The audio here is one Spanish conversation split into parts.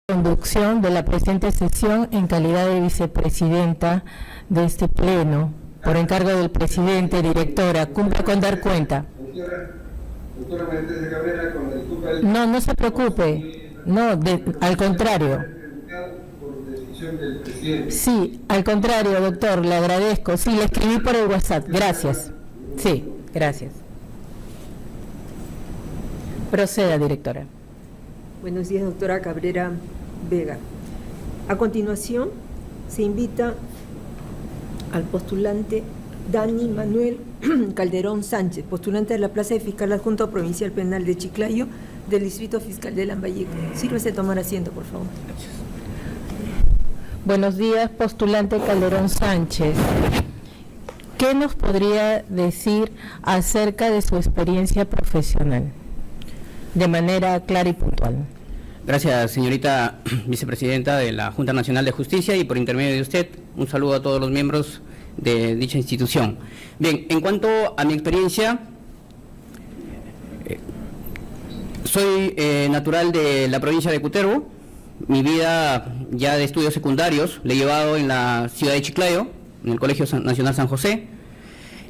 Conducción de la presente sesión en calidad de vicepresidenta de este pleno, por encargo del presidente, directora, cumpla con dar cuenta. Doctora María Teresa Cabrera, con la disculpa del... No, no se preocupe, no, al contrario. Por decisión del presidente. Sí, al contrario, doctor, le agradezco. Sí, le escribí por el WhatsApp, gracias. Sí, gracias. Proceda, directora. Buenos días, doctora Cabrera Vega. A continuación, se invita al postulante Dani Manuel Calderón Sánchez, postulante de la plaza de fiscal adjunto provincial penal de Chiclayo, del distrito fiscal de Lambayeque. Sírvese tomar asiento, por favor. Gracias. Buenos días, postulante Calderón Sánchez. ¿Qué nos podría decir acerca de su experiencia profesional? De manera clara y puntual. Gracias, señorita vicepresidenta de la Junta Nacional de Justicia, y por intermedio de usted, un saludo a todos los miembros de dicha institución. Bien, en cuanto a mi experiencia, soy natural de la provincia de Cutervo. Mi vida ya de estudios secundarios la he llevado en la ciudad de Chiclayo, en el Colegio Nacional San José.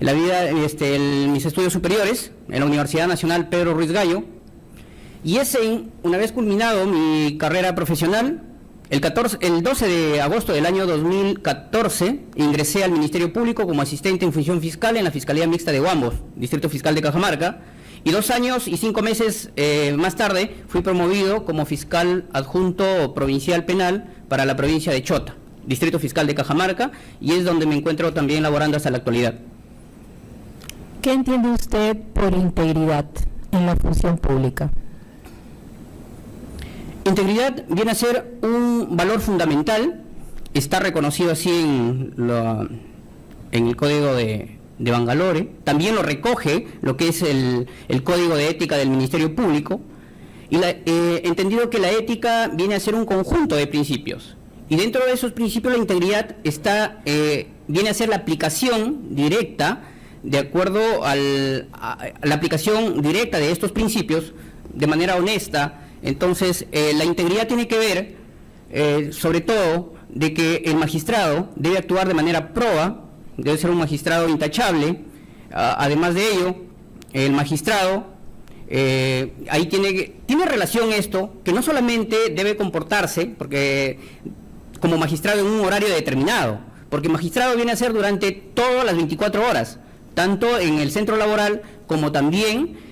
La vida, mis estudios superiores en la Universidad Nacional Pedro Ruiz Gallo. Y una vez culminado mi carrera profesional, el 12 de agosto del año 2014, ingresé al Ministerio Público como asistente en función fiscal en la Fiscalía Mixta de Huambos, Distrito Fiscal de Cajamarca, y 2 años y 5 meses más tarde fui promovido como fiscal adjunto provincial penal para la provincia de Chota, Distrito Fiscal de Cajamarca, y es donde me encuentro también laborando hasta la actualidad. ¿Qué entiende usted por integridad en la función pública? Integridad viene a ser un valor fundamental, está reconocido así en el Código de Bangalore, también lo recoge lo que es el Código de Ética del Ministerio Público, y entendido que la ética viene a ser un conjunto de principios, y dentro de esos principios la integridad viene a ser la aplicación directa, de acuerdo a la aplicación directa de estos principios, de manera honesta. Entonces, la integridad tiene que ver, sobre todo, de que el magistrado debe actuar de manera proba, debe ser un magistrado intachable. Además de ello, el magistrado, ahí tiene relación esto, que no solamente debe comportarse, porque como magistrado en un horario determinado, porque el magistrado viene a ser durante todas las 24 horas, tanto en el centro laboral como también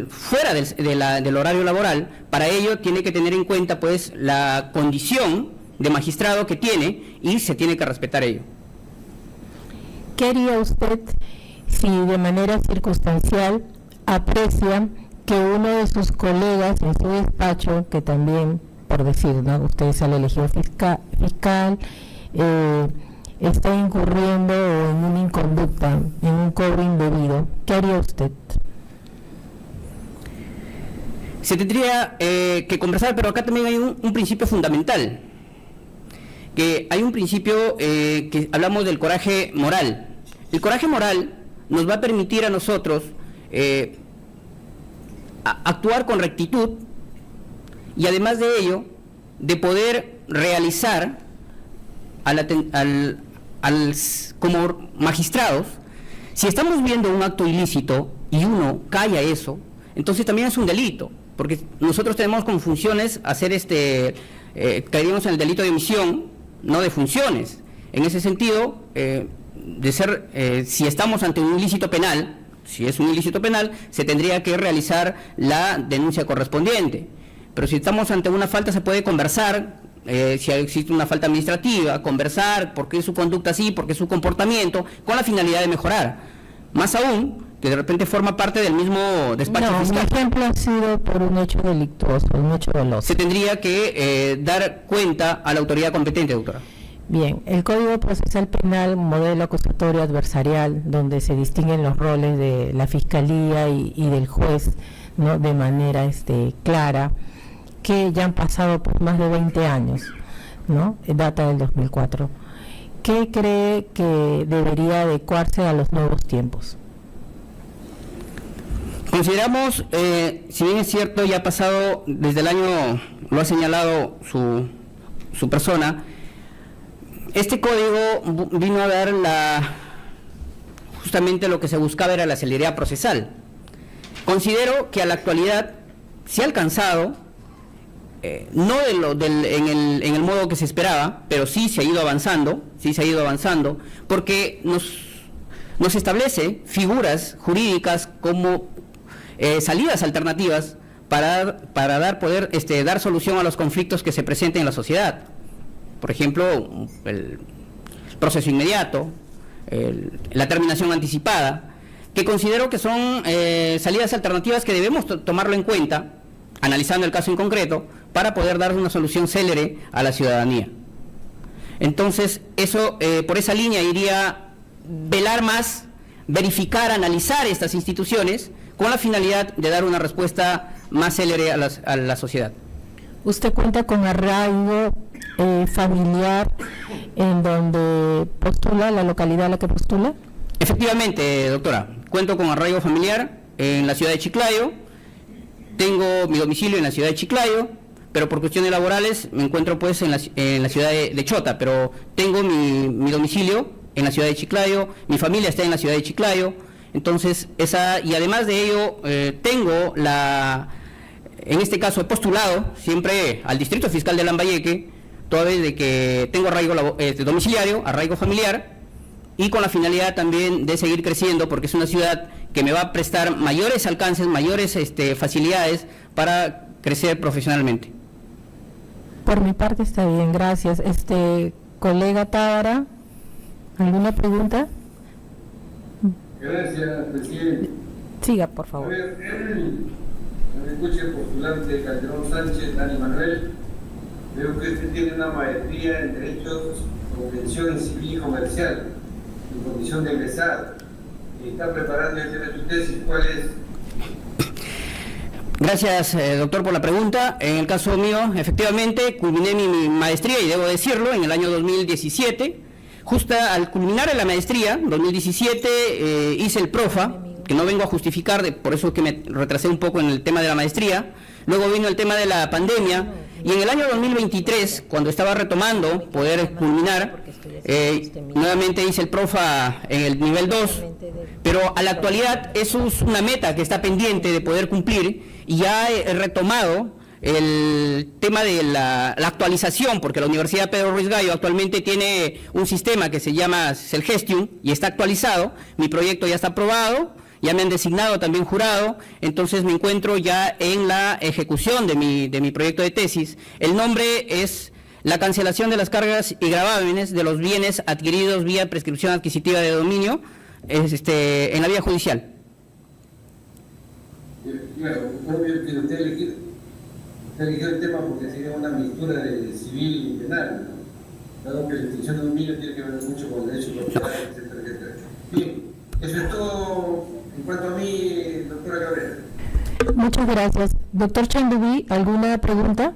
fuera del horario laboral. Para ello tiene que tener en cuenta pues la condición de magistrado que tiene, y se tiene que respetar ello. ¿Qué haría usted si de manera circunstancial aprecia que uno de sus colegas en su despacho, que también, por decir, ¿no?, usted es el elegido fiscal, está incurriendo en una inconducta, en un cobro indebido? ¿Qué haría usted? Se tendría que conversar, pero acá también hay un principio fundamental, que hay un principio que hablamos del coraje moral. El coraje moral nos va a permitir a nosotros actuar con rectitud, y además de ello, de poder realizar como magistrados, si estamos viendo un acto ilícito y uno calla eso, entonces también es un delito, porque nosotros tenemos como funciones hacer caeríamos en el delito de omisión, no de funciones. En ese sentido, si estamos ante un ilícito penal, si es un ilícito penal, se tendría que realizar la denuncia correspondiente. Pero si estamos ante una falta, se puede conversar, si existe una falta administrativa, conversar por qué su conducta así, por qué su comportamiento, con la finalidad de mejorar. Más aún, que de repente forma parte del mismo despacho fiscal. No, mi ejemplo ha sido por un hecho delictuoso, un hecho doloso. Se tendría que dar cuenta a la autoridad competente, doctora. Bien, el Código Procesal Penal, modelo acusatorio adversarial, donde se distinguen los roles de la Fiscalía y del juez, ¿no?, de manera clara, que ya han pasado por más de 20 años, ¿no?, data del 2004. ¿Qué cree que debería adecuarse a los nuevos tiempos? Consideramos, si bien es cierto, ya ha pasado desde el año lo ha señalado su persona, este código vino a dar justamente lo que se buscaba era la celeridad procesal. Considero que a la actualidad se ha alcanzado, no en el modo que se esperaba, pero sí se ha ido avanzando, porque nos establece figuras jurídicas como salidas alternativas para dar solución a los conflictos que se presenten en la sociedad. Por ejemplo, el proceso inmediato, la terminación anticipada, que considero que son salidas alternativas que debemos tomarlo en cuenta, analizando el caso en concreto, para poder dar una solución célere a la ciudadanía. Entonces, eso por esa línea iría velar más, verificar, analizar estas instituciones con la finalidad de dar una respuesta más célere a la sociedad. ¿Usted cuenta con arraigo familiar en donde postula, la localidad a la que postula? Efectivamente, doctora, cuento con arraigo familiar en la ciudad de Chiclayo, tengo mi domicilio en la ciudad de Chiclayo, pero por cuestiones laborales me encuentro pues en la ciudad de Chota, pero tengo mi domicilio en la ciudad de Chiclayo, mi familia está en la ciudad de Chiclayo, entonces y además de ello tengo en este caso he postulado siempre al Distrito Fiscal de Lambayeque, toda vez de que tengo arraigo domiciliario, arraigo familiar, y con la finalidad también de seguir creciendo, porque es una ciudad que me va a prestar mayores alcances, mayores facilidades para crecer profesionalmente. Por mi parte está bien, gracias. Colega Tábara, ¿alguna pregunta? Gracias, presidente. Siga, por favor. A ver, me escuche el postulante Calderón Sánchez, Dani Manuel. Veo que usted tiene una maestría en Derechos, Convención Civil y Comercial, en condición de egresado. Está preparando su tesis, ¿cuál es? Gracias, doctor, por la pregunta. En el caso mío, efectivamente, culminé mi maestría, y debo decirlo, en el año 2017. Justo al culminar la maestría, 2017, hice el PROFA, que no vengo a justificar, por eso que me retrasé un poco en el tema de la maestría. Luego vino el tema de la pandemia, y en el año 2023, cuando estaba retomando poder culminar, nuevamente hice el PROFA en el nivel 2, pero a la actualidad eso es una meta que está pendiente de poder cumplir, y ya he retomado el tema de la actualización, porque la Universidad Pedro Ruiz Gallo actualmente tiene un sistema que se llama Celgestium y está actualizado. Mi proyecto ya está aprobado, ya me han designado también jurado, entonces me encuentro ya en la ejecución de mi proyecto de tesis. El nombre es la cancelación de las cargas y gravámenes de los bienes adquiridos vía prescripción adquisitiva de dominio en la vía judicial. Claro, obvio que usted eligió el tema porque sería una mixtura de civil y penal, ¿no? Dado que la extinción de dominio tiene que ver mucho con el derecho de propiedad, etcétera, etcétera. Bien, eso es todo en cuanto a mí, doctora Cabrera. Muchas gracias. Doctor Chandubí, ¿alguna pregunta?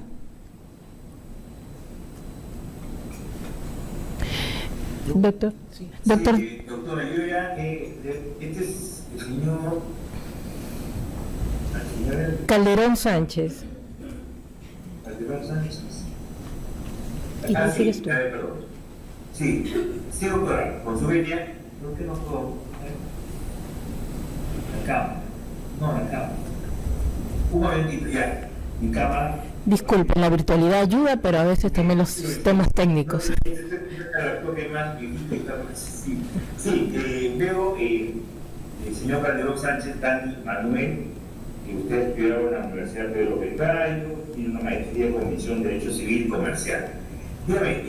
Doctor. Sí. Doctor. Sí, doctora, yo ya, este es el señor Calderón Sánchez. Calderón Sánchez. ¿Y quién sigues tú? Perdón. Sí, doctora, con su venia, creo que no puedo. La cámara. No, la cámara. Un momentito, ya. Mi cámara. Disculpen, la virtualidad ayuda, pero a veces también los temas técnicos. Veo el señor Calderón Sánchez, Dani Manuel, que usted estudió en la Universidad Pedro Ruiz Gallo, tiene una maestría en Comisión de Derecho Civil y Comercial. Dígame,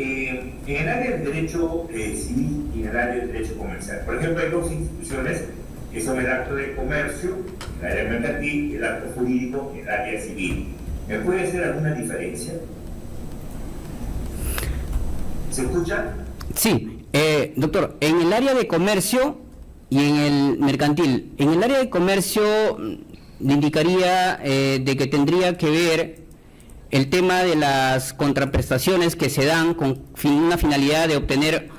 en el área de Derecho Civil y en el área de Derecho Comercial, por ejemplo, hay dos instituciones que son el acto de comercio, el área mercantil, y el acto jurídico, el área civil. ¿Me puede hacer alguna diferencia? ¿Se escucha? Sí, doctor, en el área de comercio y en el mercantil, en el área de comercio le indicaría de que tendría que ver el tema de las contraprestaciones que se dan con una finalidad de obtener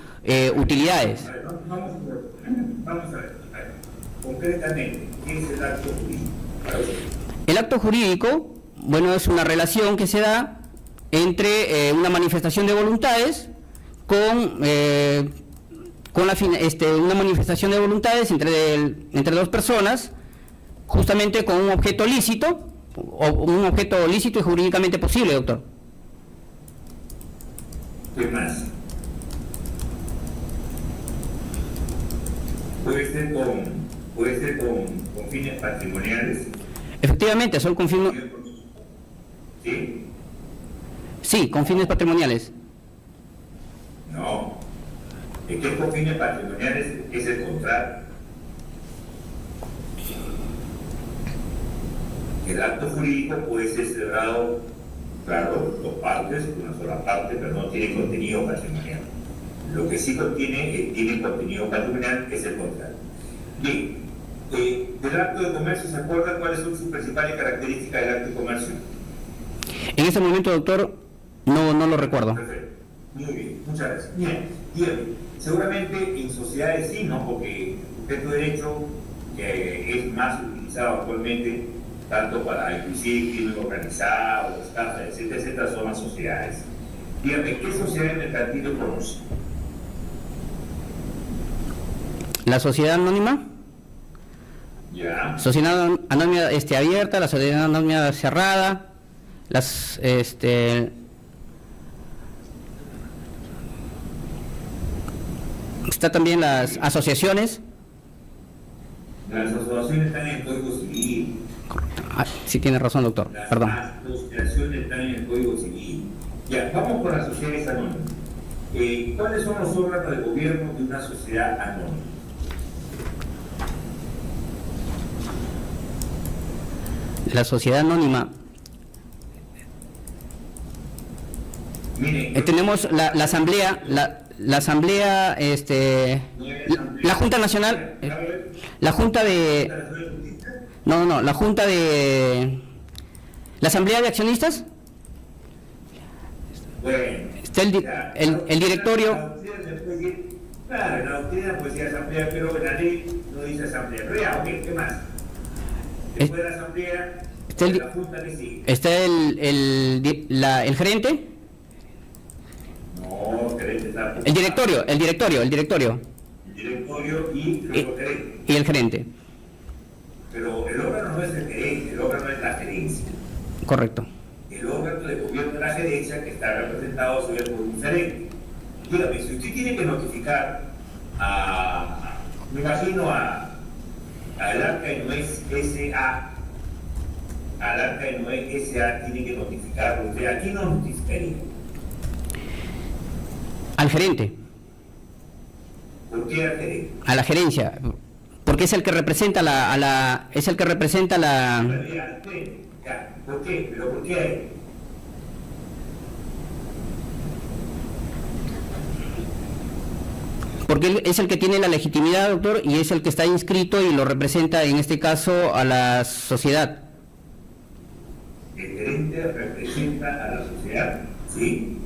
utilidades. Vamos a ver. Concretamente, ¿qué es el acto jurídico? El acto jurídico, bueno, es una relación que se da entre una manifestación de voluntades con una manifestación de voluntades entre dos personas, justamente con un objeto lícito, o un objeto lícito y jurídicamente posible, doctor. ¿Qué más? Puede ser con fines patrimoniales. Efectivamente, son con fines... ¿Sí? Sí, con fines patrimoniales. No. Es que con fines patrimoniales es el contrato. El acto jurídico puede ser celebrado, claro, dos partes, una sola parte, pero no tiene contenido patrimonial. Lo que sí tiene contenido patrimonial es el contrato. Bien, del acto de comercio, ¿se acuerdan cuáles son sus principales características del acto de comercio? En este momento, doctor, no lo recuerdo. Perfecto. Muy bien, muchas gracias. Bien, seguramente en sociedades sí, ¿no? Porque el sujeto de derecho es más utilizado actualmente tanto para inclusive crimen organizado, estafa, etcétera, son las sociedades. Dígame, ¿qué sociedad mercantil conoce? La sociedad anónima, Ya. sociedad anónima abierta, la sociedad anónima cerrada, está también las asociaciones. Las asociaciones están en el Código Civil. Sí, tiene razón, doctor. Las Perdón. asociaciones están en el Código Civil. Ya, vamos con las sociedades anónimas. ¿Cuáles son los órganos de gobierno de una sociedad anónima? La sociedad anónima. Mire, Tenemos la asamblea, la asamblea, la Junta Nacional, la Junta de, la Junta de, la Asamblea de Accionistas. bueno, Está el directorio. Claro, en la doctrina pues sí asamblea, pero en la ley no dice asamblea. Pero ya, ok, ¿qué más? Después de la asamblea, la junta que sigue. Está el gerente. No, gerente está. El directorio. El directorio y luego gerente. Y el gerente. Pero el órgano no es el gerente, el órgano es la gerencia. Correcto. El órgano de gobierno de la gerencia que está representado se ve por un gerente. Dígame, si usted tiene que notificar me imagino al Arca de Noé S.A., al Arca de Noé S.A. tiene que notificarlo. ¿Usted a quién no notificaría? Al gerente. ¿Por qué al gerente? A la gerencia. Porque es el que representa es el que representa la. Ya, ¿por qué? ¿Pero por qué a él? Porque él es el que tiene la legitimidad, doctor, y es el que está inscrito y lo representa, en este caso, a la sociedad. El gerente representa a la sociedad, ¿sí?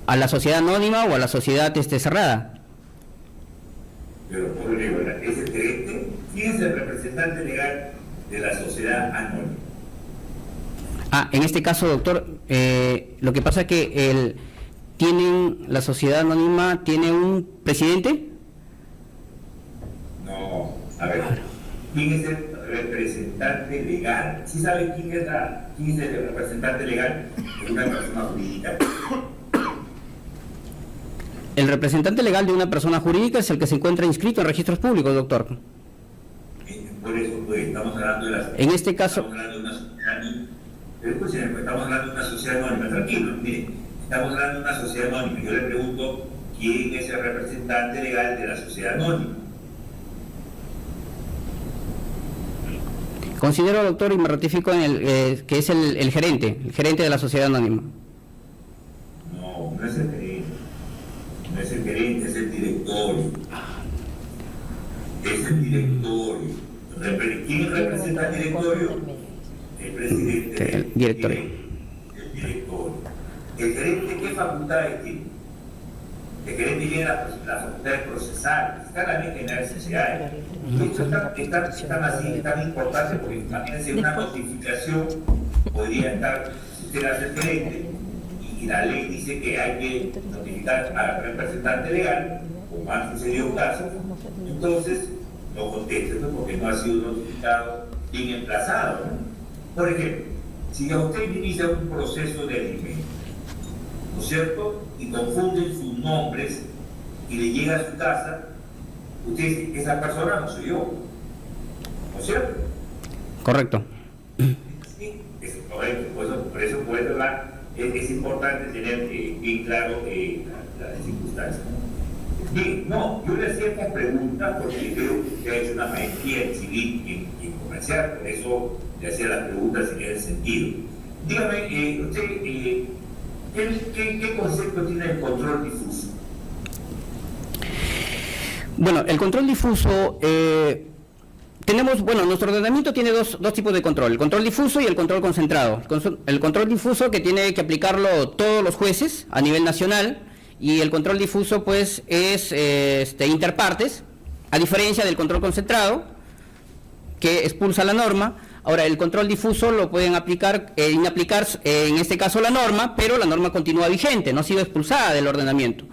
A la sociedad anónima o a la sociedad cerrada. Pero por digo, ¿es el gerente? ¿Quién es el representante legal de la sociedad anónima? En este caso, doctor, lo que pasa es que la sociedad anónima tiene un presidente. No, a ver, ¿quién es el representante legal? ¿Sí sabe quién es el representante legal de una persona jurídica? El representante legal de una persona jurídica es el que se encuentra inscrito en registros públicos, doctor. Por eso, pues, estamos hablando de la... En este caso... Estamos hablando de una sociedad anónima. Pero, pues, estamos hablando de una sociedad anónima. Tranquilo, mire, estamos hablando de una sociedad anónima. Yo le pregunto, ¿quién es el representante legal de la sociedad anónima? Considero, doctor, y me ratifico en que es el gerente de la sociedad anónima. No, no es el gerente. No es el gerente, es el directorio. Es el directorio. ¿Quién representa al directorio? El presidente. El directorio. El directorio. ¿El gerente qué facultades tiene? El gerente tiene la facultad de procesar, está claramente en las sociedades. Esto es tan importante porque imagínense una notificación, podría estar, si usted hace el gerente, y la ley dice que hay que notificar al representante legal, como han sucedido casos, entonces no conteste, ¿no? Porque no ha sido notificado bien emplazado, ¿no? Por ejemplo, si a usted inicia un proceso de alimento, ¿no es cierto?, y confunden sus nombres y le llega a su casa, usted dice, esa persona no soy yo, ¿no es cierto? Correcto. Sí, es correcto. Por eso es importante tener bien claro las circunstancias. Bien, no, yo le hacía esta pregunta porque creo que usted ha hecho una maestría en civil y en comercial, por eso le hacía las preguntas en ese sentido. Dígame, usted, ¿qué concepto tiene el control difuso? Bueno, el control difuso, nuestro ordenamiento tiene dos tipos de control, el control difuso y el control concentrado. El control difuso, que tiene que aplicarlo todos los jueces a nivel nacional, y el control difuso pues es interpartes, a diferencia del control concentrado, que expulsa la norma. Ahora, el control difuso lo pueden aplicar, inaplicar en este caso la norma, pero la norma continúa vigente, no ha sido expulsada del ordenamiento.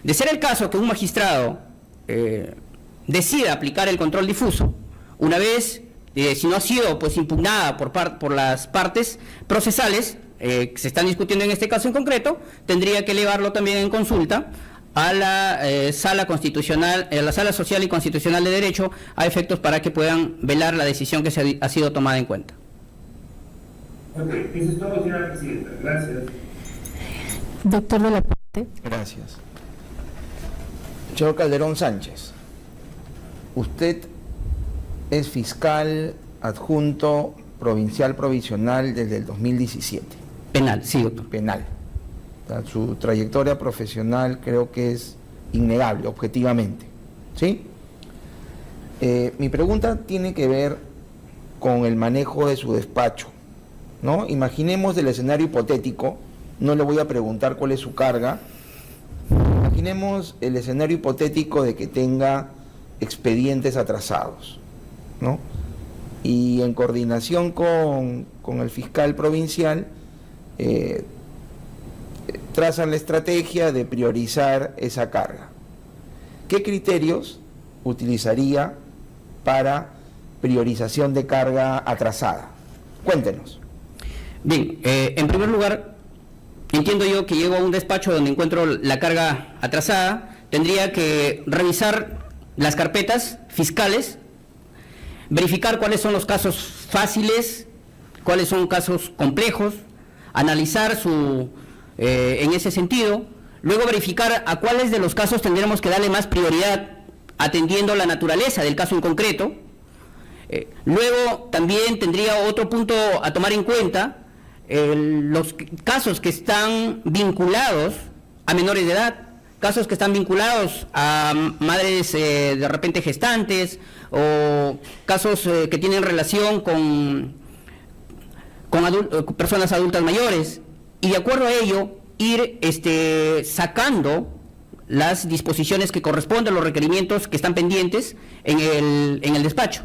De ser el caso que un magistrado decida aplicar el control difuso, una vez, si no ha sido pues impugnada por las partes procesales que se están discutiendo en este caso en concreto, tendría que elevarlo también en consulta a la sala constitucional, a la sala social y constitucional de derecho, a efectos para que puedan velar la decisión que ha sido tomada en cuenta. Ok, eso es todo, señora presidenta. Gracias. Doctor de la Puente. Gracias. Señor Calderón Sánchez, usted es fiscal adjunto provincial provisional desde el 2017. Penal, sí, doctor. Penal. O sea, su trayectoria profesional creo que es innegable, objetivamente. ¿Sí? Mi pregunta tiene que ver con el manejo de su despacho, ¿no? Imaginemos el escenario hipotético, no le voy a preguntar cuál es su carga. Imaginemos el escenario hipotético de que tenga expedientes atrasados, ¿no? Y en coordinación con el fiscal provincial trazan la estrategia de priorizar esa carga. ¿Qué criterios utilizaría para priorización de carga atrasada? Cuéntenos. Bien, en primer lugar, entiendo yo que llego a un despacho donde encuentro la carga atrasada, tendría que revisar las carpetas fiscales, verificar cuáles son los casos fáciles, cuáles son casos complejos, analizar en ese sentido, luego verificar a cuáles de los casos tendremos que darle más prioridad atendiendo la naturaleza del caso en concreto. Luego también tendría otro punto a tomar en cuenta, los casos que están vinculados a menores de edad, casos que están vinculados a madres de repente gestantes, o casos que tienen relación con personas adultas mayores, y de acuerdo a ello ir sacando las disposiciones que corresponden a los requerimientos que están pendientes en el despacho.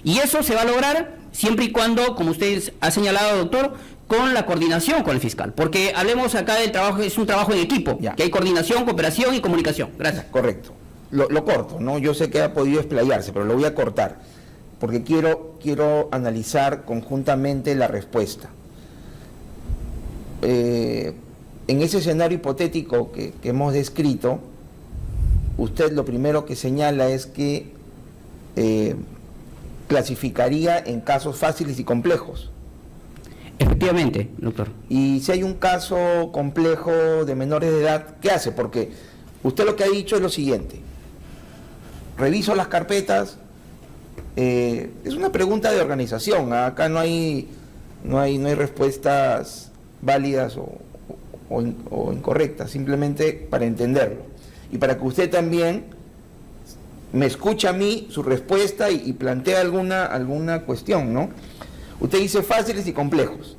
Y eso se va a lograr siempre y cuando, como usted ha señalado, doctor, con la coordinación con el fiscal, porque hablemos acá del trabajo, es un trabajo en equipo, que hay coordinación, cooperación y comunicación. Gracias. Correcto. Lo corto, ¿no? Yo sé que ha podido explayarse, pero lo voy a cortar, porque quiero analizar conjuntamente la respuesta. En ese escenario hipotético que hemos descrito, usted lo primero que señala es que clasificaría en casos fáciles y complejos. Efectivamente, doctor. Y si hay un caso complejo de menores de edad, ¿qué hace? Porque usted lo que ha dicho es lo siguiente: reviso las carpetas, es una pregunta de organización, acá no hay respuestas válidas o incorrectas, simplemente para entenderlo y para que usted también me escuche a mí su respuesta y plantee alguna cuestión, ¿no? Usted dice fáciles y complejos,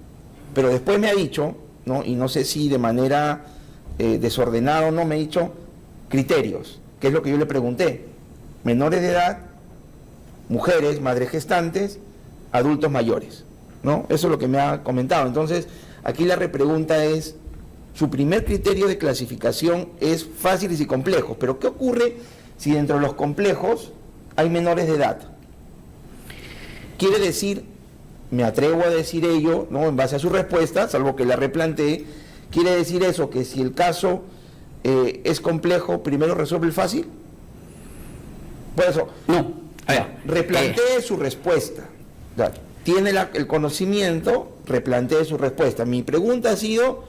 pero después me ha dicho, ¿no? Y no sé si de manera desordenada o no, me ha dicho criterios, que es lo que yo le pregunté: menores de edad, mujeres, madres gestantes, adultos mayores, ¿no? Eso es lo que me ha comentado. Entonces, aquí la repregunta es: su primer criterio de clasificación es fáciles y complejos, pero ¿qué ocurre si dentro de los complejos hay menores de edad? Quiere decir, me atrevo a decir ello, ¿no?, en base a su respuesta, salvo que la replantee, quiere decir eso, que si el caso es complejo, primero resuelve el fácil. Por eso, No, a ver, replantee su respuesta. Ya, tiene el conocimiento, replantee su respuesta. Mi pregunta ha sido,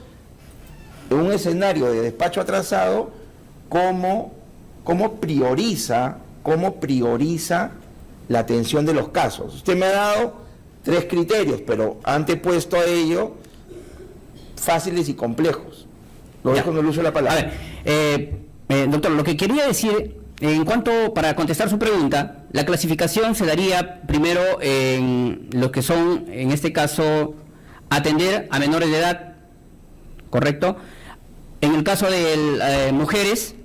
en un escenario de despacho atrasado, ¿cómo prioriza la atención de los casos? Usted me ha dado 3 criterios, pero ha antepuesto a ello fáciles y complejos. Lo dejo en el uso de la palabra. A ver, doctor, lo que quería decir, para contestar su pregunta, la clasificación se daría primero en lo que son, en este caso, atender a menores de edad, ¿correcto? En el caso de mujeres,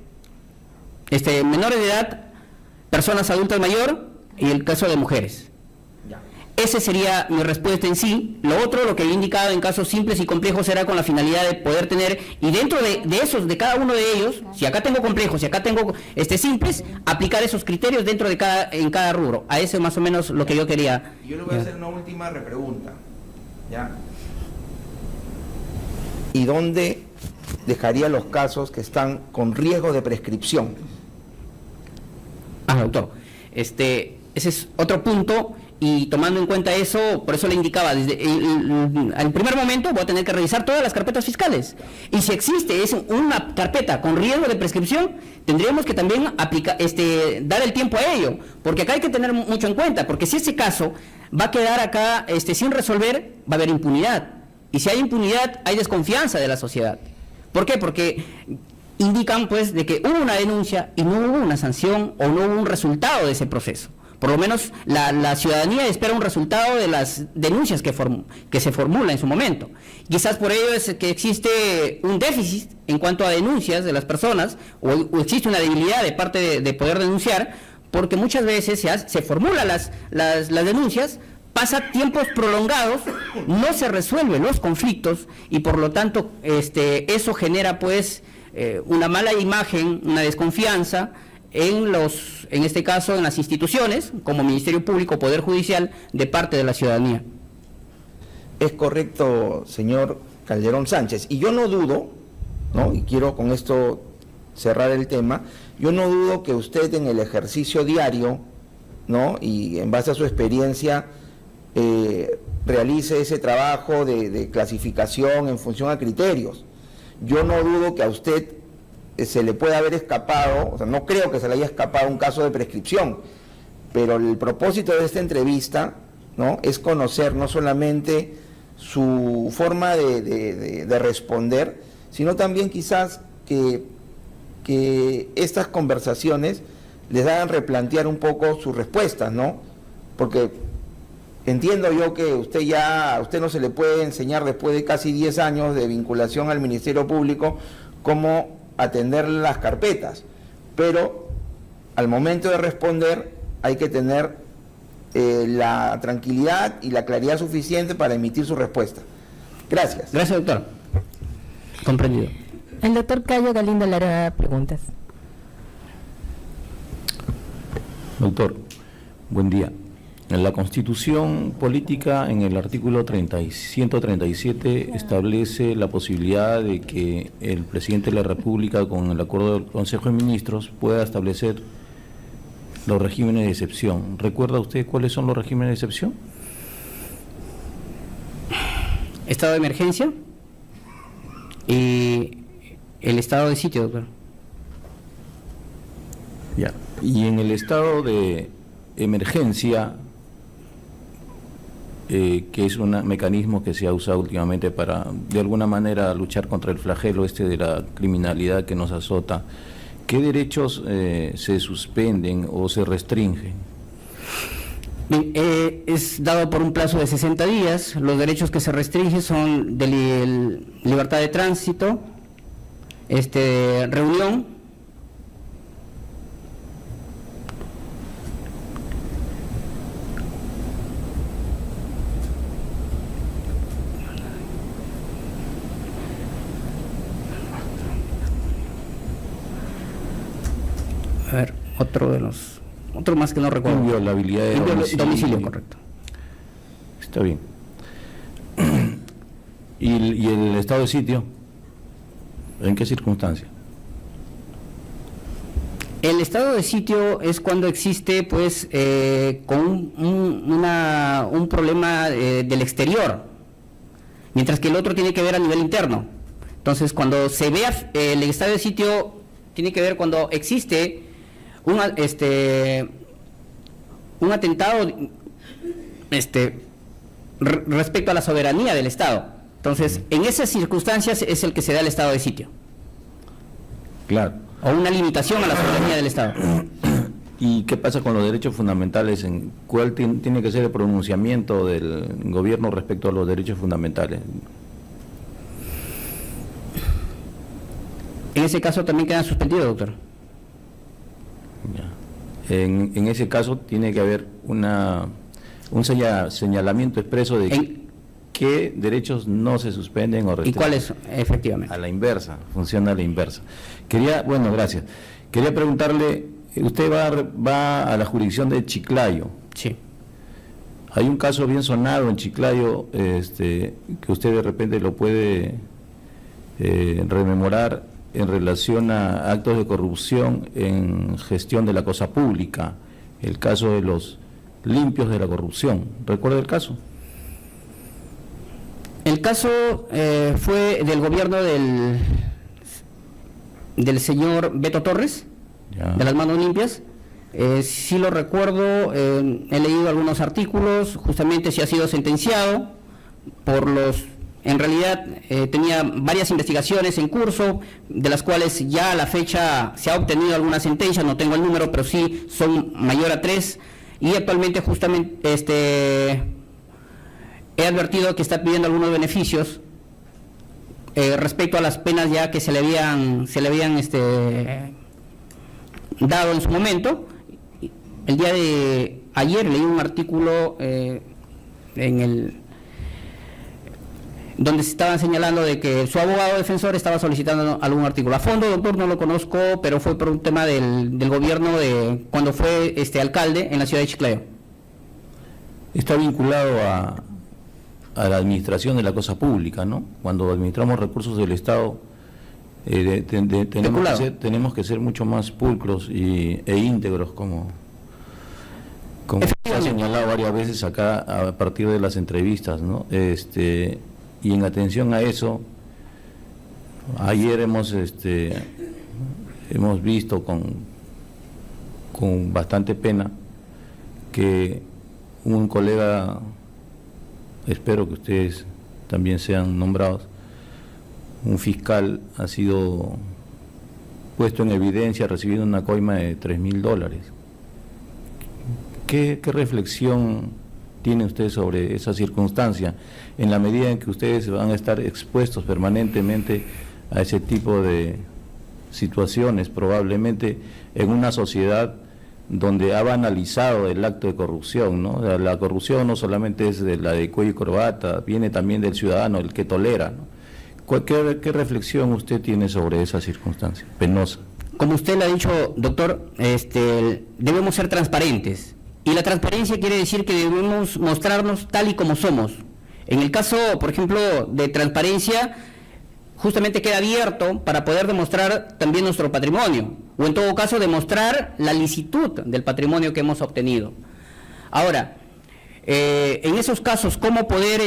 menores de edad, personas adultas mayor, y el caso de mujeres. Esa sería mi respuesta en sí. Lo otro, lo que he indicado en casos simples y complejos, será con la finalidad de poder tener, y dentro de esos, de cada uno de ellos, si acá tengo complejos, si acá tengo simples, aplicar esos criterios dentro de en cada rubro. A eso es más o menos lo que yo quería. Yo le voy a hacer una última repregunta. ¿Ya? ¿Y dónde dejaría los casos que están con riesgo de prescripción? Doctor, ese es otro punto. Y tomando en cuenta eso, por eso le indicaba, desde al primer momento voy a tener que revisar todas las carpetas fiscales. Y si existe una carpeta con riesgo de prescripción, tendríamos que también dar el tiempo a ello. Porque acá hay que tener mucho en cuenta, porque si ese caso va a quedar acá sin resolver, va a haber impunidad. Y si hay impunidad, hay desconfianza de la sociedad. ¿Por qué? Porque indican, pues, de que hubo una denuncia y no hubo una sanción o no hubo un resultado de ese proceso. Por lo menos la ciudadanía espera un resultado de las denuncias que se formulan en su momento. Quizás por ello es que existe un déficit en cuanto a denuncias de las personas, o existe una debilidad de parte de poder denunciar, porque muchas veces se formulan las denuncias, pasa tiempos prolongados, no se resuelven los conflictos, y por lo tanto eso genera, pues, una mala imagen, una desconfianza en este caso en las instituciones como Ministerio Público, Poder Judicial, de parte de la ciudadanía. Es correcto, señor Calderón Sánchez, y yo no dudo, ¿no?, y quiero con esto cerrar el tema, yo no dudo que usted en el ejercicio diario, ¿no?, y en base a su experiencia realice ese trabajo de clasificación en función a criterios. Yo no dudo que a usted se le puede haber escapado, o sea, no creo que se le haya escapado un caso de prescripción, pero el propósito de esta entrevista, ¿no?, es conocer no solamente su forma de responder, sino también quizás que estas conversaciones les hagan replantear un poco sus respuestas, ¿no? Porque entiendo yo que a usted no se le puede enseñar después de casi 10 años de vinculación al Ministerio Público cómo atender las carpetas, pero al momento de responder hay que tener la tranquilidad y la claridad suficiente para emitir su respuesta. Gracias. Gracias, doctor. Comprendido. El doctor Cayo Galindo le hará preguntas. Doctor, buen día. En la Constitución Política, en el artículo 137, establece la posibilidad de que el presidente de la República, con el acuerdo del Consejo de Ministros, pueda establecer los regímenes de excepción. ¿Recuerda usted cuáles son los regímenes de excepción? Estado de emergencia y el estado de sitio, doctor. Ya. Y en el estado de emergencia, que es un mecanismo que se ha usado últimamente para, de alguna manera, luchar contra el flagelo de la criminalidad que nos azota, ¿qué derechos se suspenden o se restringen? Bien, es dado por un plazo de 60 días. Los derechos que se restringen son de libertad de tránsito, reunión, A ver, otro más que no recuerdo. Inviolabilidad de domicilio, correcto. Está bien. ¿Y el estado de sitio? ¿En qué circunstancia? El estado de sitio es cuando existe, pues, con un problema del exterior, mientras que el otro tiene que ver a nivel interno. Entonces, cuando se vea el estado de sitio, tiene que ver cuando existe un atentado respecto a la soberanía del Estado. Entonces, en esas circunstancias es el que se da el estado de sitio. Claro. O una limitación a la soberanía del Estado. ¿Y qué pasa con los derechos fundamentales? ¿Cuál tiene que ser el pronunciamiento del gobierno respecto a los derechos fundamentales? En ese caso también quedan suspendidos, doctor. Ya. En ese caso tiene que haber un señalamiento expreso de qué derechos no se suspenden o restringen. ¿Y cuáles, efectivamente? A la inversa, funciona a la inversa. Gracias. Quería preguntarle, usted va a la jurisdicción de Chiclayo. Sí. Hay un caso bien sonado en Chiclayo, que usted de repente lo puede rememorar en relación a actos de corrupción en gestión de la cosa pública, el caso de los limpios de la corrupción. ¿Recuerda el caso? El caso fue del gobierno del señor Beto Torres, Ya. de las manos limpias. Sí lo recuerdo, he leído algunos artículos, justamente se ha sido sentenciado por en realidad tenía varias investigaciones en curso, de las cuales ya a la fecha se ha obtenido alguna sentencia, no tengo el número, pero sí son mayor a 3, y actualmente justamente he advertido que está pidiendo algunos beneficios respecto a las penas ya que se le habían dado en su momento. El día de ayer leí un artículo donde se estaban señalando de que su abogado defensor estaba solicitando algún artículo. A fondo, doctor, no lo conozco, pero fue por un tema del gobierno de cuando fue alcalde en la ciudad de Chiclayo. Está vinculado a la administración de la cosa pública, ¿no? Cuando administramos recursos del Estado, tenemos que ser mucho más pulcros e íntegros, como se ha señalado varias veces acá a partir de las entrevistas, ¿no? Y en atención a eso, ayer hemos visto con bastante pena que un colega, espero que ustedes también sean nombrados, un fiscal ha sido puesto en evidencia recibiendo una coima de $3.000. ¿Qué reflexión tiene usted sobre esa circunstancia, en la medida en que ustedes van a estar expuestos permanentemente a ese tipo de situaciones, probablemente en una sociedad donde ha banalizado el acto de corrupción, ¿no? La corrupción no solamente es de la de cuello y corbata, viene también del ciudadano, el que tolera, ¿no? ¿Qué reflexión usted tiene sobre esa circunstancia penosa? Como usted le ha dicho, doctor, debemos ser transparentes. Y la transparencia quiere decir que debemos mostrarnos tal y como somos. En el caso, por ejemplo, de transparencia, justamente queda abierto para poder demostrar también nuestro patrimonio, o en todo caso demostrar la licitud del patrimonio que hemos obtenido. Ahora, en esos casos, ¿cómo poder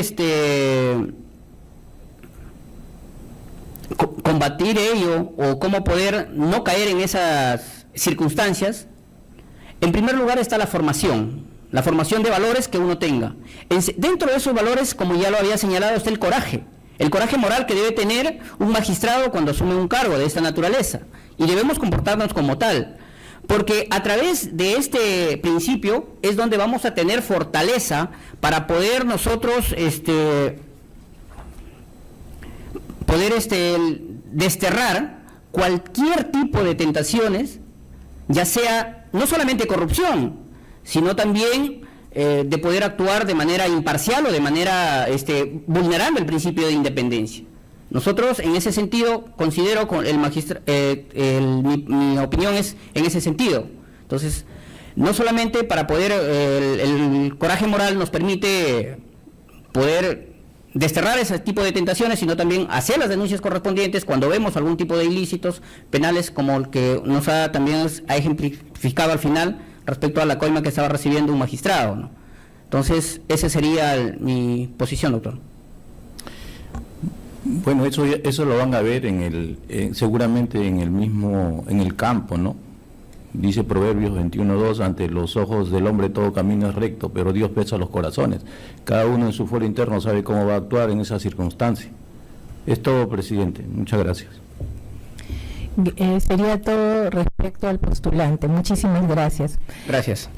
combatir ello, o cómo poder no caer en esas circunstancias? En primer lugar está la formación de valores que uno tenga. Dentro de esos valores, como ya lo había señalado, está el coraje moral que debe tener un magistrado cuando asume un cargo de esta naturaleza, y debemos comportarnos como tal, porque a través de este principio es donde vamos a tener fortaleza para poder nosotros desterrar cualquier tipo de tentaciones, ya sea no solamente corrupción, sino también de poder actuar de manera imparcial o de manera vulnerando el principio de independencia. Nosotros, en ese sentido, considero con el mi opinión es en ese sentido. Entonces, no solamente para poder, el coraje moral nos permite poder desterrar ese tipo de tentaciones, sino también hacer las denuncias correspondientes cuando vemos algún tipo de ilícitos penales, como el que nos ha también ha ejemplificado al final respecto a la coima que estaba recibiendo un magistrado, ¿no? Entonces, esa sería mi posición, doctor. Bueno, eso lo van a ver seguramente en el campo, ¿no? Dice Proverbios 21:2, ante los ojos del hombre todo camino es recto, pero Dios pesa los corazones. Cada uno en su fuero interno sabe cómo va a actuar en esa circunstancia. Es todo, presidente. Muchas gracias. Sería todo respecto al postulante. Muchísimas gracias. Gracias.